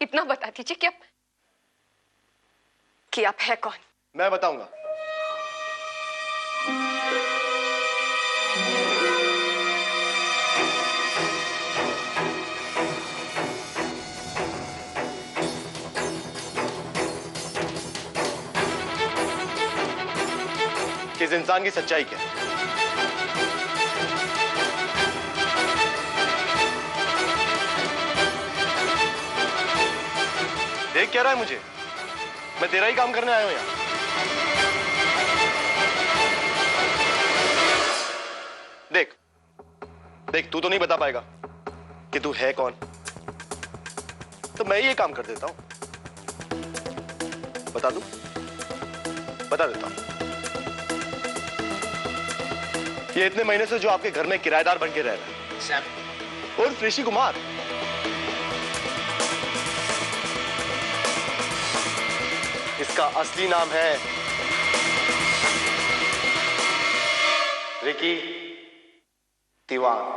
इतना बता दीजिए कि आप है कौन? मैं बताऊंगा। कि इस इंसान की सच्चाई क्या है। देख क्या रहा है मुझे? मैं तेरा ही काम करने आया हूं यहाँ। देख देख, तू तो नहीं बता पाएगा कि तू है कौन, तो मैं ये काम कर देता हूं। बता दूं? बता देता हूं। ये इतने महीने से जो आपके घर में किराएदार बन के रह रहा है उर्फ ऋषि कुमार। इसका असली नाम है रिकी दीवान।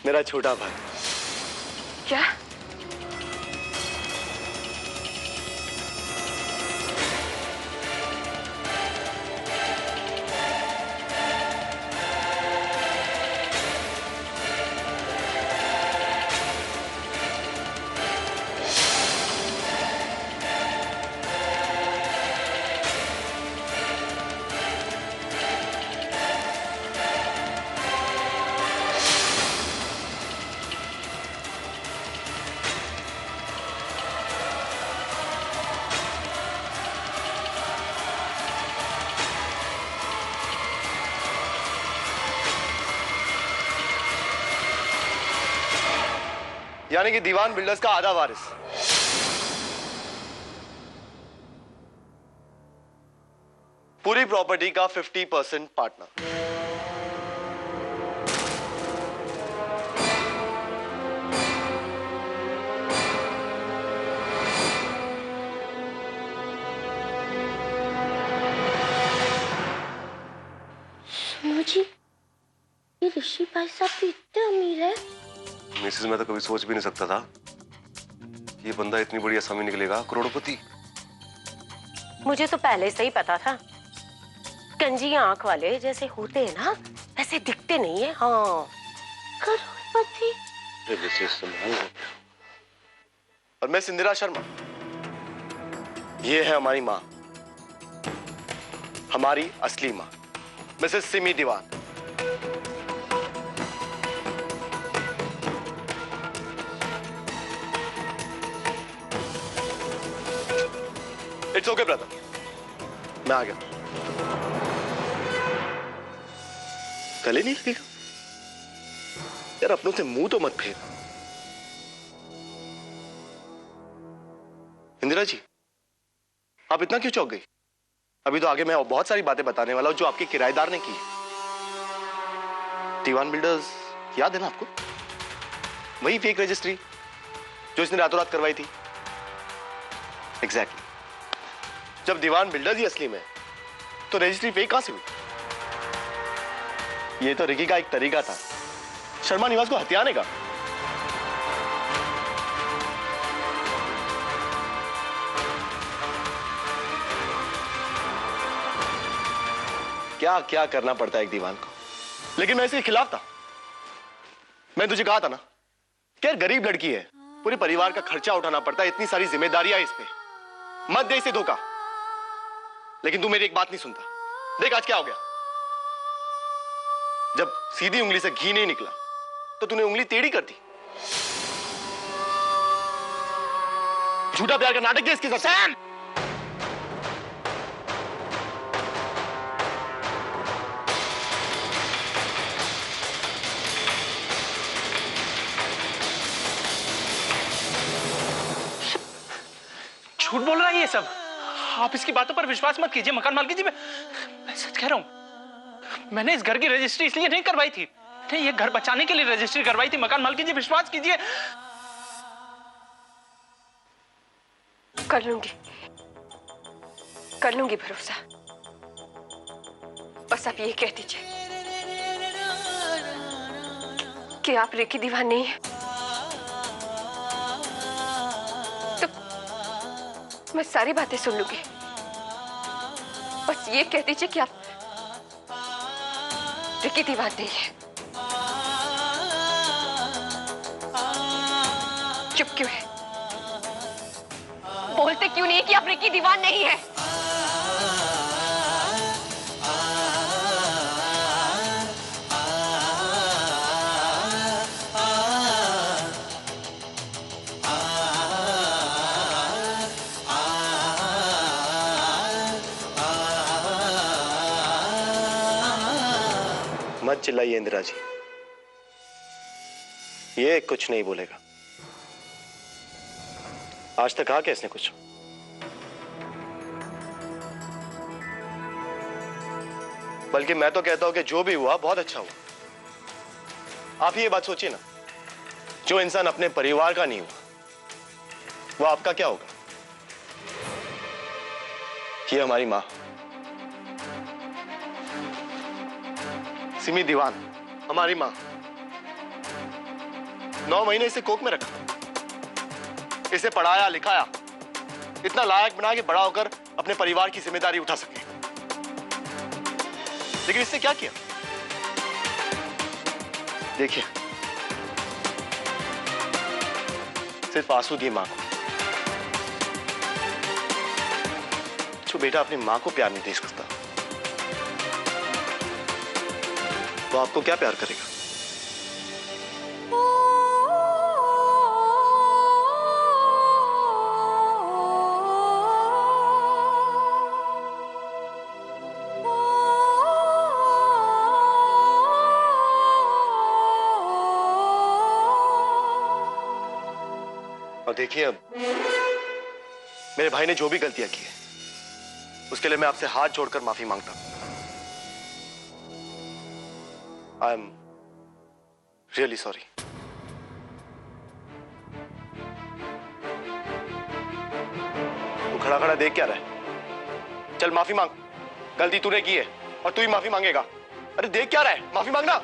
मेरा छोटा भाई। क्या? यानी कि दीवान बिल्डर्स का आधा वारिस। पूरी प्रॉपर्टी का 50% पार्टनर। सुनो जी, ये ऋषि भाई साहब भी इतने अमीर है? मिसेस, मैं तो कभी सोच भी नहीं सकता था ये बंदा इतनी बड़ी असामी निकलेगा, करोड़पति। मुझे तो पहले से ही पता था। कंजी आंख वाले जैसे होते हैं ना, वैसे दिखते नहीं है। हाँ, करोड़पति। और मैं इंदिरा शर्मा, ये है हमारी माँ, हमारी असली माँ, Mrs Simi Diwan. It's okay brother, मैं आ गया। गले नहीं लगेगा यार, अपनों से मुंह तो मत फेर। इंदिरा जी, आप इतना क्यों चौंक गई? अभी तो आगे मैं बहुत सारी बातें बताने वाला हूं जो आपके किराएदार ने की है। दीवान बिल्डर्स याद है ना आपको? वही फेक रजिस्ट्री जो इसने रातों रात करवाई थी। एग्जैक्टली। जब दीवान बिल्डर्स ही असली में, तो रजिस्ट्री फेक कहां से हुई? ये तो रिकी का एक तरीका था शर्मा निवास को हथियाने का। क्या क्या करना पड़ता है एक दीवान को, लेकिन मैं इसके खिलाफ था। मैं तुझे कहा था ना कि यार गरीब लड़की है, पूरे परिवार का खर्चा उठाना पड़ता है, इतनी सारी जिम्मेदारियां इस पे, मत दे इसे धोखा। लेकिन तू मेरी एक बात नहीं सुनता। देख आज क्या हो गया। जब सीधी उंगली से घी नहीं निकला तो तूने उंगली टेढ़ी कर दी। झूठा प्यार का नाटक किया इसके साथ। सैम! झूठ बोल रहा है ये सब। आप इसकी बातों पर विश्वास मत कीजिए मकान मालकिन जी। मैं सच कह रहा हूं। मैंने इस घर की रजिस्ट्री इसलिए नहीं करवाई थी आपने ये घर बचाने के लिए रजिस्ट्री करवाई थी मकान मालकिन जी, विश्वास कीजिए। कर लूंगी भरोसा। बस आप ये कह दीजिए कि आप रेकी दीवान नहीं है, तो मैं सारी बातें सुन लूंगी। बस ये कह दीजिए कि आप रेकी दीवान नहीं है। चुप क्यों है? बोलते क्यों नहीं कि आप रेकी दीवान नहीं है? मत चिल्लाइए इंदिरा जी, ये कुछ नहीं बोलेगा। आज तक कहा क्या इसने कुछ? बल्कि मैं तो कहता हूं कि जो भी हुआ बहुत अच्छा हुआ। आप ही ये बात सोचिए ना, जो इंसान अपने परिवार का नहीं हुआ वो आपका क्या होगा? ये हमारी मां सिमी दीवान, हमारी मां, 9 महीने इसे कोख में रखा, इसे पढ़ाया लिखाया, इतना लायक बना कि बड़ा होकर अपने परिवार की जिम्मेदारी उठा सके। लेकिन इससे क्या किया? देखिए, सिर्फ आंसू दिए मां को। जो बेटा अपनी मां को प्यार नहीं दे सकता, वो आपको क्या प्यार करेगा? और देखिए, अब मेरे भाई ने जो भी गलतियां की है उसके लिए मैं आपसे हाथ जोड़कर माफी मांगता हूं। I am really sorry. तू खड़ा खड़ा देख क्या रहा है? चल माफी मांग, गलती तूने की है और तू ही माफी मांगेगा। अरे देख क्या रहा है, माफी मांगना।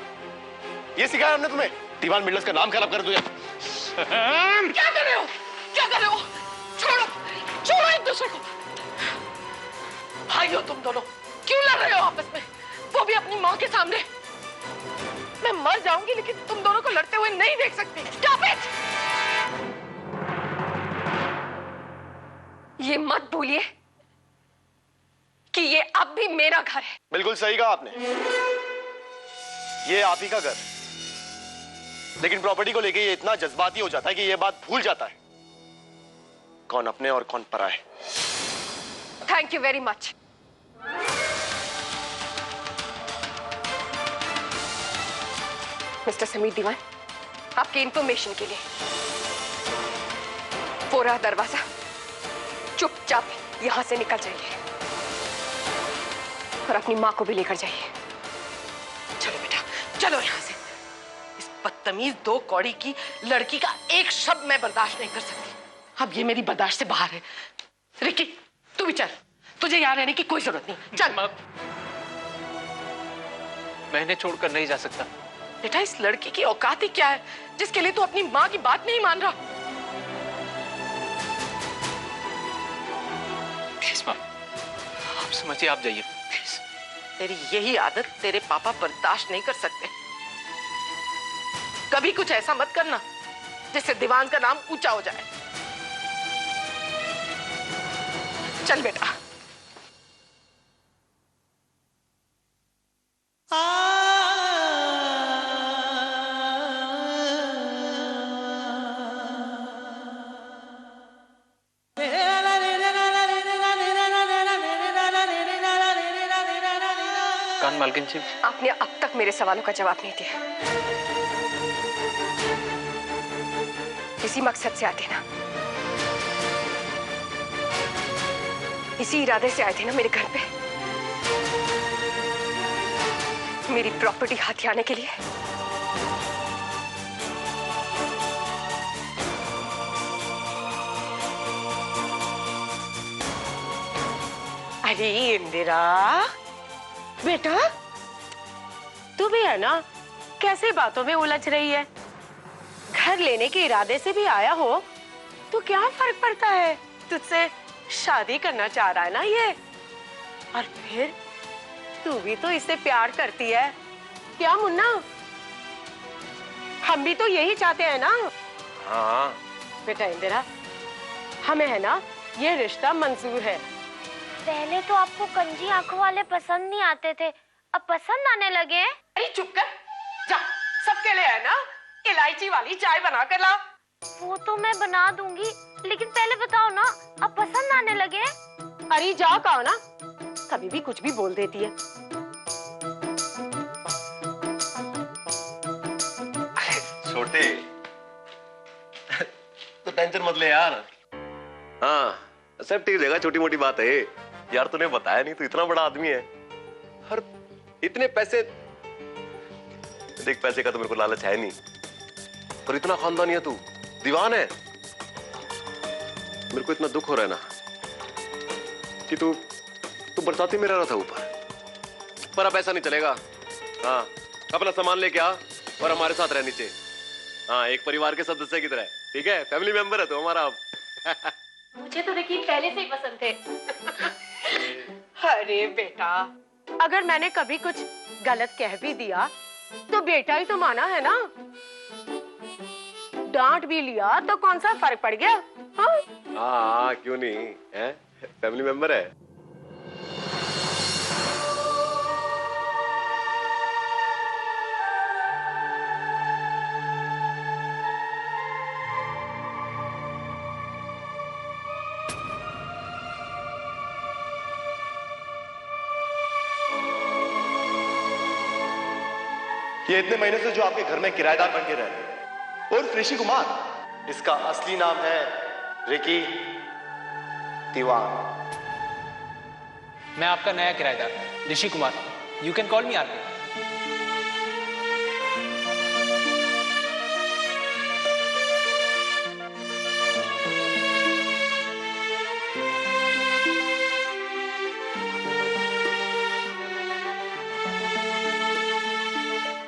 ये सिखाया हमने तुम्हें? दीवान बिल्डर्स का नाम खराब कर तुझे। क्या कर रहे हो? क्या कर रहे हो? छोड़ो, छोड़ो एक दूसरे को। भाई हो तुम दोनों, क्यों लड़ रहे हो आपस में? वो भी अपनी माँ के सामने। मैं मर जाऊंगी लेकिन तुम दोनों को लड़ते हुए नहीं देख सकती। Stop it! ये मत भूलिए कि ये अब भी मेरा घर है। बिल्कुल सही कहा आपने, ये आप ही का घर। लेकिन प्रॉपर्टी को लेके ये इतना जज्बाती हो जाता है कि ये बात भूल जाता है कौन अपने और कौन पराए। Thank you very much. Mister Sameer Diwan, आपकी इंफॉर्मेशन के लिए वो रहा दरवाजा, चुपचाप यहां से निकल जाइए और अपनी मां को भी लेकर जाइए। चलो बेटा, चलो यहां से। इस बदतमीज 2 कौड़ी की लड़की का एक शब्द मैं बर्दाश्त नहीं कर सकती। अब ये मेरी बर्दाश्त से बाहर है। रिकी, तू भी चल, तुझे यहां रहने की कोई जरूरत नहीं। चल। मैं इन्हें छोड़कर नहीं जा सकता। बेटा, इस लड़की की औकात ही क्या है जिसके लिए तू अपनी मां की बात नहीं मान रहा? प्लीज माँ, आप समझिए, आप जाइए प्लीज। तेरी यही आदत तेरे पापा बर्दाश्त नहीं कर सकते। कभी कुछ ऐसा मत करना जिससे दीवान का नाम ऊंचा हो जाए। चल बेटा। कान मालकिन जी, आपने अब तक मेरे सवालों का जवाब नहीं दिया। इसी मकसद से आए थे ना? इसी इरादे से आए थे ना मेरे घर पे? मेरी प्रॉपर्टी हाथ आने के लिए? अरे इंदिरा, बेटा तू भी है ना, कैसे बातों में उलझ रही है? घर लेने के इरादे से भी आया हो तो क्या फर्क पड़ता है? तुझसे शादी करना चाह रहा है ना ये, और फिर तू भी तो इससे प्यार करती है, क्या मुन्ना? हम भी तो यही चाहते हैं ना। हाँ बेटा इंदिरा, हमें है ना ये रिश्ता मंजूर है। पहले तो आपको कंजी आंखों वाले पसंद नहीं आते थे, अब पसंद आने लगे हैं। अरे चुप कर, जा सबके लिए है ना इलायची वाली चाय बना कर ला। वो तो मैं बना दूंगी, लेकिन पहले बताओ ना, अब पसंद आने लगे हैं? अरे जा, कहा ना, कभी भी कुछ भी बोल देती है। छोटे तो टेंशन मत ले यार। हाँ सब ठीक रहेगा, छोटी मोटी बात है यार। तूने बताया नहीं, तू इतना बड़ा आदमी है, हर इतने पैसे। देख पैसे का तो मेरे को लालच है नहीं, पर इतना खानदानी है तू, दीवान है। मेरे को इतना दुख हो रहा है ना कि तू बरसाती में रह रहा था ऊपर, पर अब ऐसा नहीं चलेगा। हाँ अपना सामान लेके आ और हमारे साथ रह नीचे। हाँ एक परिवार के सदस्य की तरह, ठीक है? फैमिली मेंबर है तो हमारा अब। मुझे तो देखिए पहले से ही पसंद थे। अरे बेटा, अगर मैंने कभी कुछ गलत कह भी दिया तो बेटा ही तो माना है ना, डांट भी लिया तो कौन सा फर्क पड़ गया? हाँ क्यों नहीं है, फैमिली मेंबर है। ये इतने महीने से जो आपके घर में किराएदार बन के रह रहे हैं, और ऋषि कुमार, इसका असली नाम है रिकी दीवान। मैं आपका नया किराएदार Rishi Kumar, you can call me RK.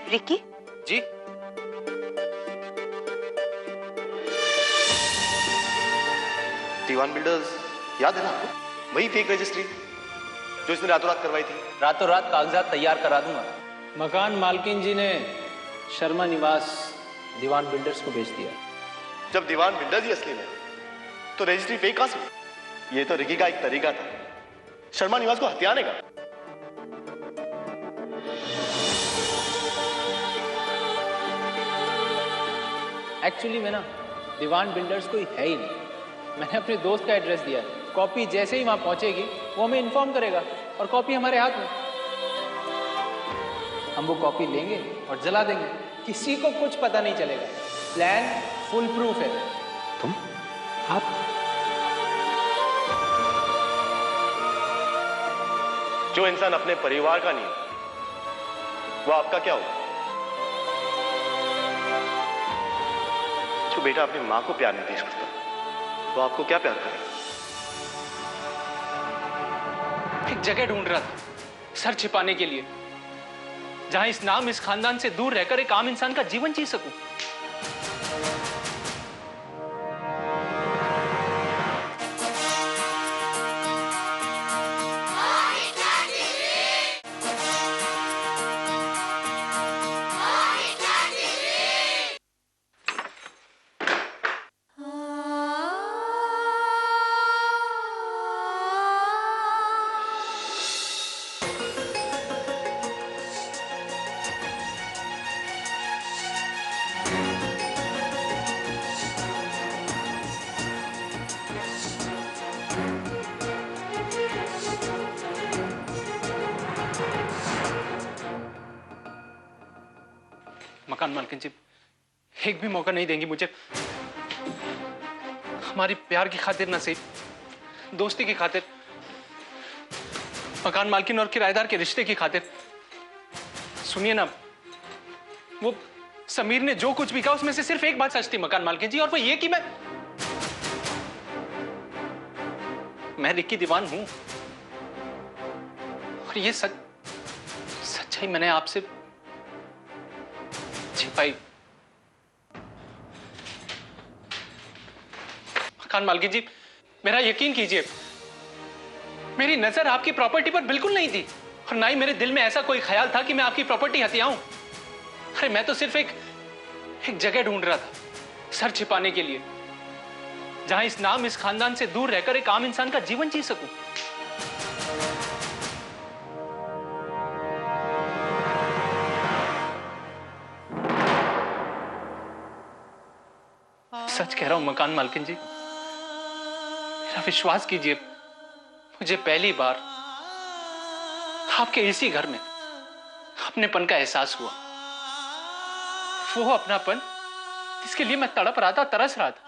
Ricky ji Diwan builders याद है ना आपको? वही फेक रजिस्ट्री जो इसने रातों रात करवाई थी। रातों रात कागजात तैयार करा दूंगा। मकान मालकिन जी ने शर्मा निवास दीवान बिल्डर्स को बेच दिया। जब दीवान बिल्डर्स ही असली में, तो रजिस्ट्री फेक कहां से हुई? ये तो रिकी का एक तरीका था शर्मा निवास को हथियाने का। एक्चुअली में ना दीवान बिल्डर्स कोई है ही नहीं। मैंने अपने दोस्त का एड्रेस दिया है, कॉपी जैसे ही वहां पहुंचेगी वो हमें इन्फॉर्म करेगा और कॉपी हमारे हाथ में। हम वो कॉपी लेंगे और जला देंगे, किसी को कुछ पता नहीं चलेगा। प्लान फुल प्रूफ है। तुम? आप? जो इंसान अपने परिवार का नहीं, वो आपका क्या होगा? जो बेटा अपनी मां को प्यार नहीं दे सकता, वो आपको क्या प्यार करेगा? एक जगह ढूंढ रहा था सर छिपाने के लिए, जहां इस नाम इस खानदान से दूर रहकर एक आम इंसान का जीवन जी सकूं। मकान मालकिन जी एक भी मौका नहीं देंगी मुझे। हमारी प्यार की खातिर न सही, दोस्ती की खातिर, मकान मालकिन और किराएदार के रिश्ते की खातिर। सुनिए ना, वो समीर ने जो कुछ भी कहा उसमें से सिर्फ एक बात सच थी मकान मालकिन जी, और वो ये कि मैं रिक्की दीवान हूं। और ये सच्चाई मैंने आपसे छिपाई। मकान मालकिन जी, मेरा यकीन कीजिए, मेरी नजर आपकी प्रॉपर्टी पर बिल्कुल नहीं थी, और ना ही मेरे दिल में ऐसा कोई ख्याल था कि मैं आपकी प्रॉपर्टी हथियाऊं। अरे मैं तो सिर्फ एक जगह ढूंढ रहा था सर छिपाने के लिए, जहां इस नाम, इस खानदान से दूर रहकर एक आम इंसान का जीवन जी सकूं। सच कह रहा हूं मकान मालकिन जी, मेरा विश्वास कीजिए, मुझे पहली बार आपके इसी घर में अपनेपन का एहसास हुआ। वो अपनापन जिसके लिए मैं तड़प रहा था, तरस रहा था।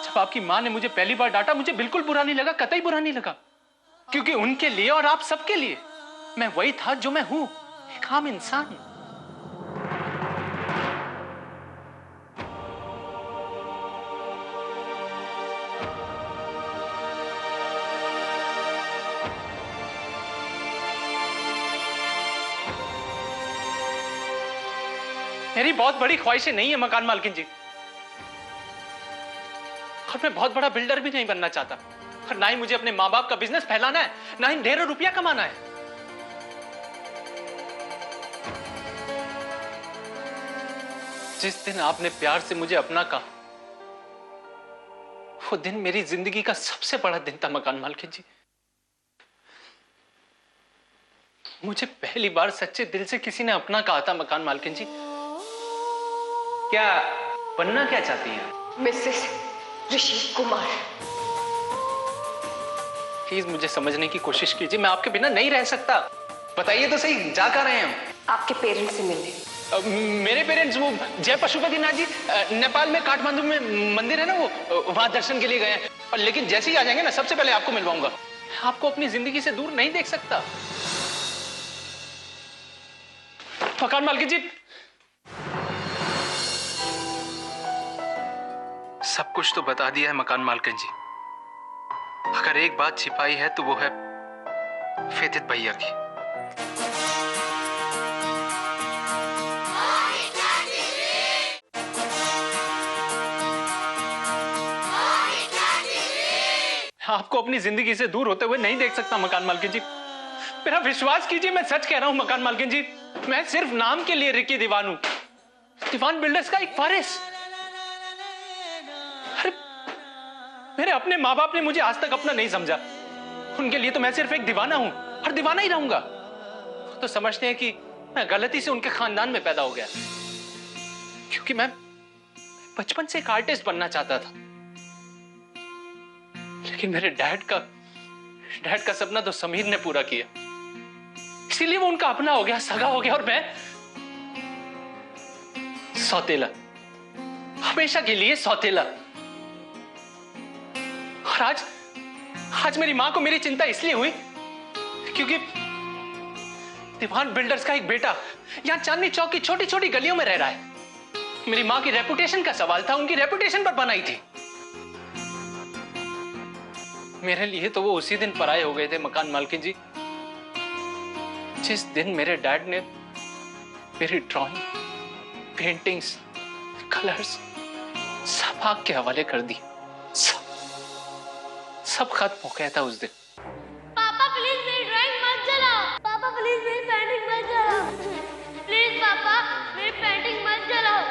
जब आपकी मां ने मुझे पहली बार डांटा, मुझे बिल्कुल बुरा नहीं लगा, कतई बुरा नहीं लगा, क्योंकि उनके लिए और आप सबके लिए मैं वही था जो मैं हूं, एक आम इंसान। मेरी बहुत बड़ी ख्वाहिशें नहीं है मकान मालकिन जी, और मैं बहुत बड़ा बिल्डर भी नहीं बनना चाहता, और ना ही मुझे अपने मां बाप का बिजनेस फैलाना है, ना ही ढेरों रुपया कमाना है। जिस दिन आपने प्यार से मुझे अपना कहा, वो दिन मेरी जिंदगी का सबसे बड़ा दिन था मकान मालकिन जी। मुझे पहली बार सच्चे दिल से किसी ने अपना कहा था मकान मालकिन जी। क्या बनना क्या चाहती हैं? मिसेस ऋषि कुमार। प्लीज मुझे समझने की कोशिश कीजिए, मैं आपके बिना नहीं रह सकता। बताइए तो सही, जा कहाँ रहे हैं हम? आपके पेरेंट्स से मिलने। मेरे पेरेंट्स वो जय पशुपतिनाथ जी, नेपाल में काठमांडू में मंदिर है ना, वो वहां दर्शन के लिए गए हैं। और लेकिन जैसे ही आ जाएंगे ना, सबसे पहले आपको मिलवाऊंगा। आपको अपनी जिंदगी से दूर नहीं देख सकता मकान मालकिन जी। सब कुछ तो बता दिया है मकान मालकिन जी। अगर एक बात छिपाई है तो वो है फेथित भैया की। आपको अपनी जिंदगी से दूर होते हुए नहीं देख सकता मकान मालकिन जी। मेरा विश्वास कीजिए, मैं सच कह रहा हूं मकान मालकिन जी। मैं सिर्फ नाम के लिए रिक्की दीवान हूं, दीवान बिल्डर्स का एक वारिस। अरे मेरे अपने माँ बाप ने मुझे आज तक अपना नहीं समझा, उनके लिए तो मैं सिर्फ एक दीवाना हूं और दीवाना ही रहूंगा। तो समझते हैं कि मैं गलती से उनके खानदान में पैदा हो गया, क्योंकि मैं बचपन से एक आर्टिस्ट बनना चाहता था। लेकिन मेरे डैड का सपना तो समीर ने पूरा किया, इसीलिए वो उनका अपना हो गया, सगा हो गया, और मैं सौतेला, हमेशा के लिए सौतेला। और आज मेरी मां को मेरी चिंता इसलिए हुई क्योंकि दीवान बिल्डर्स का एक बेटा यहां चांदनी चौक की छोटी छोटी गलियों में रह रहा है। मेरी मां की रेपुटेशन का सवाल था, उनकी रेपुटेशन पर बनाई थी। मेरे लिए तो वो उसी दिन पराये हो गए थे मकान मालकिन जी, जिस दिन मेरे डैड ने मेरी ड्राइंग, पेंटिंग्स, कलर्स सब आग के हवाले कर दी। सब खत्म हो गया था उस दिन। पापा प्लीज मेरी ड्राइंग मत जलाओ। पापा प्लीज मेरी पेंटिंग मत जलाओ। प्लीज पापा मेरी पेंटिंग मत जलाओ।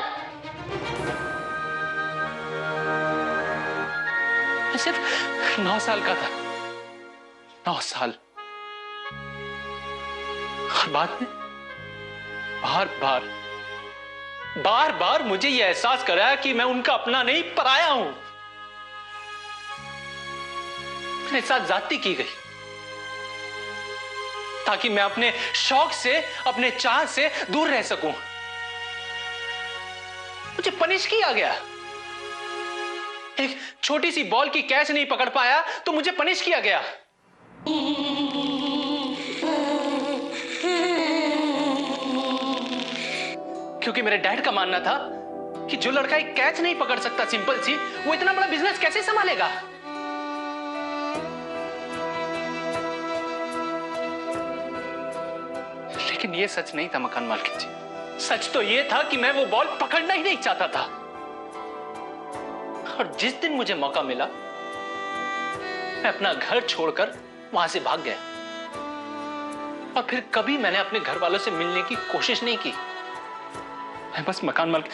मैं सिर्फ 9 साल का था, 9 साल। और बाद में बार बार मुझे यह एहसास कराया कि मैं उनका अपना नहीं, पराया हूं। मेरे साथ ज्यादती की गई ताकि मैं अपने शौक से, अपने चाह से दूर रह सकूं। मुझे पनिश किया गया। एक छोटी सी बॉल की कैच नहीं पकड़ पाया तो मुझे पनिश किया गया। क्योंकि मेरे डैड का मानना था कि जो लड़का एक कैच नहीं पकड़ सकता सिंपल सी, वो इतना बड़ा बिजनेस कैसे संभालेगा। लेकिन ये सच नहीं था मकान मालकिन जी। सच तो ये था कि मैं वो बॉल पकड़ना ही नहीं चाहता था। और जिस दिन मुझे मौका मिला, मैं अपना घर छोड़कर वहां से भाग गया। और फिर कभी मैंने अपने घर वालों से मिलने की कोशिश नहीं की। मैं बस मकान मालिक,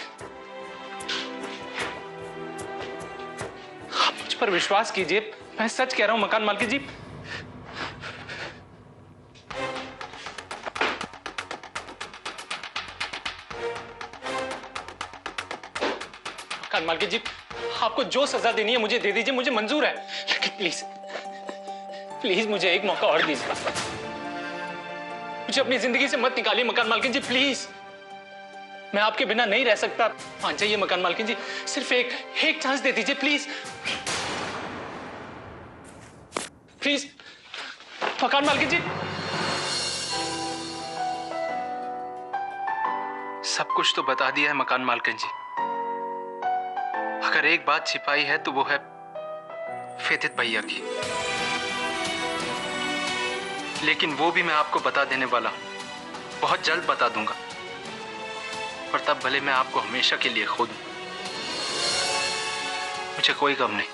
आप मुझ पर विश्वास कीजिए, मैं सच कह रहा हूं मकान मालिक जी। मकान मालिक जी, आपको जो सजा देनी है मुझे दे दीजिए, मुझे मंजूर है। लेकिन प्लीज प्लीज मुझे एक मौका और दीजिए। मुझे अपनी जिंदगी से मत निकालिए मकान मालकिन जी, प्लीज। मैं आपके बिना नहीं रह सकता। मान जाइए मकान मालकिन जी, सिर्फ एक चांस दे दीजिए प्लीज। प्लीज मकान मालकिन जी। सब कुछ तो बता दिया है मकान मालकिन जी। अगर एक बात छिपाई है तो वो है फेदित भैया की। लेकिन वो भी मैं आपको बता देने वाला हूं, बहुत जल्द बता दूंगा। और तब भले मैं आपको हमेशा के लिए खो दूं, मुझे कोई गम नहीं।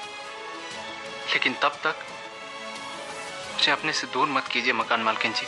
लेकिन तब तक मुझे अपने से दूर मत कीजिए मकान मालकिन जी।